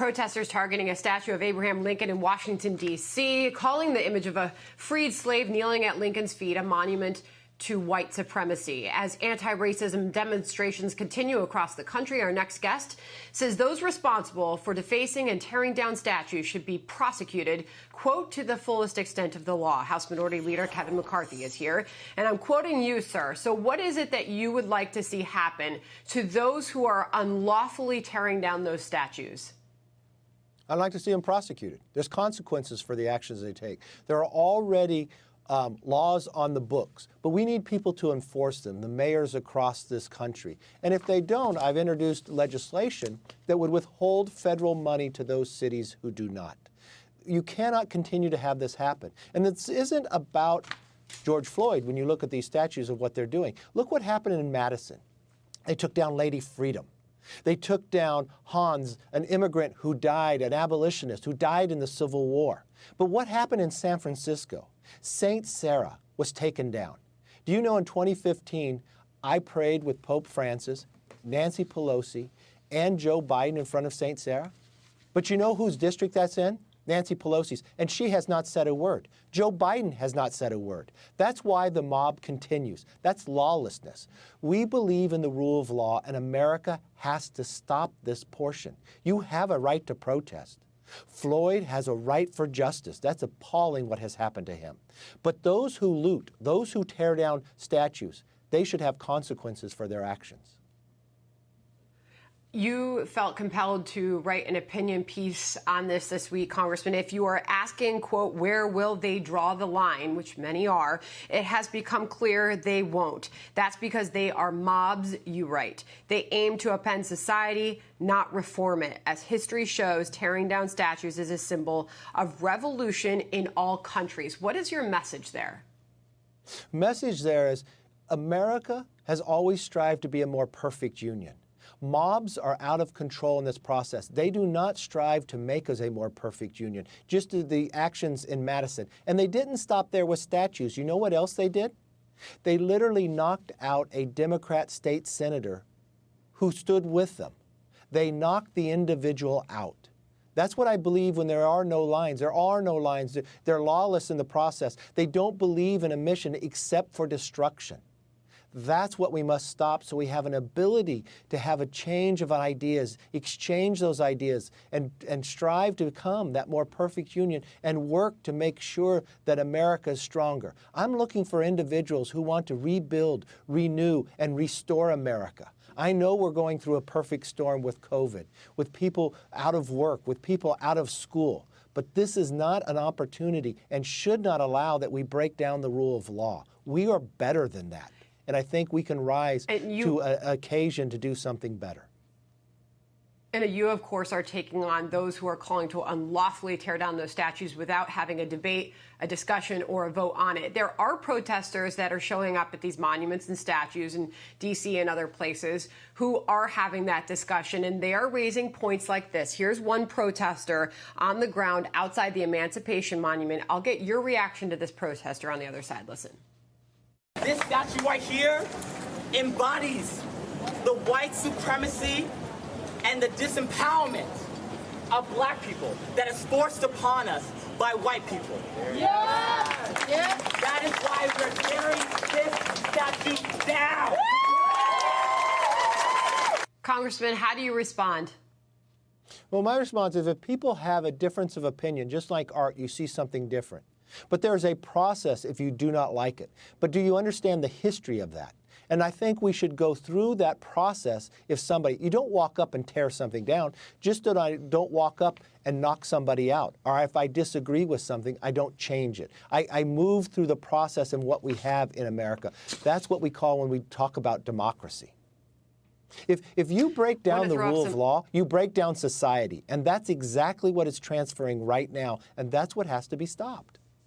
Protesters targeting a statue of Abraham Lincoln in Washington, D.C., calling the image of a freed slave kneeling at Lincoln's feet a monument to white supremacy. As anti-racism demonstrations continue across the country, our next guest says those responsible for defacing and tearing down statues should be prosecuted, quote, to the fullest extent of the law. House Minority Leader Kevin McCarthy is here. And I'm quoting you, sir. So what is it that you would like to see happen to those who are unlawfully tearing down those statues? I'd like to see them prosecuted. There's consequences for the actions they take. There are already laws on the books, but we need people to enforce them, the mayors across this country. And if they don't, I've introduced legislation that would withhold federal money to those cities who do not. You cannot continue to have this happen. And this isn't about George Floyd when you look at these statues of what they're doing. Look what happened in Madison. They took down Lady Freedom. They took down Hans, an immigrant who died, an abolitionist who died in the Civil War. But what happened in San Francisco? St. Sarah was taken down. Do you know in 2015, I prayed with Pope Francis, Nancy Pelosi, and Joe Biden in front of St. Sarah? But you know whose district that's in? Nancy Pelosi's, and she has not said a word. Joe Biden has not said a word. That's why the mob continues. That's lawlessness. We believe in the rule of law, and America has to stop this portion. You have a right to protest. Floyd has a right for justice. That's appalling what has happened to him. But those who loot, those who tear down statues, they should have consequences for their actions. You felt compelled to write an opinion piece on this week, Congressman. If you are asking, quote, where will they draw the line, which many are, it has become clear they won't. That's because they are mobs, you write. They aim to upend society, not reform it. As history shows, tearing down statues is a symbol of revolution in all countries. What is your message there? Message there is America has always strived to be a more perfect union. Mobs are out of control in this process. They do not strive to make us a more perfect union, just the actions in Madison. And they didn't stop there with statues. You know what else they did? They literally knocked out a Democrat state senator who stood with them. They knocked the individual out. That's what I believe when there are no lines. There are no lines. They're lawless in the process. They don't believe in a mission except for destruction. That's what we must stop so we have an ability to have a change of ideas, exchange those ideas, and strive to become that more perfect union and work to make sure that America is stronger. I'm looking for individuals who want to rebuild, renew, and restore America. I know we're going through a perfect storm with COVID, with people out of work, with people out of school. But this is not an opportunity and should not allow that we break down the rule of law. We are better than that. And I think we can rise to an occasion to do something better. And you, of course, are taking on those who are calling to unlawfully tear down those statues without having a debate, a discussion, or a vote on it. There are protesters that are showing up at these monuments and statues in D.C. and other places who are having that discussion, and they are raising points like this. Here's one protester on the ground outside the Emancipation Monument. I'll get your reaction to this protester on the other side. Listen. This statue right here embodies the white supremacy and the disempowerment of black people that is forced upon us by white people. Yeah. Yeah. That is why we're tearing this statue down. Congressman, how do you respond? Well, my response is if people have a difference of opinion, just like art, you see something different. But there's a process if you do not like it. But do you understand the history of that? And I think we should go through that process if somebody, you don't walk up and tear something down, just that I don't walk up and knock somebody out. Or if I disagree with something, I don't change it. I move through the process and what we have in America. That's what we call when we talk about democracy. If you break down the rule of law, you break down society. And that's exactly what is transferring right now. And that's what has to be stopped.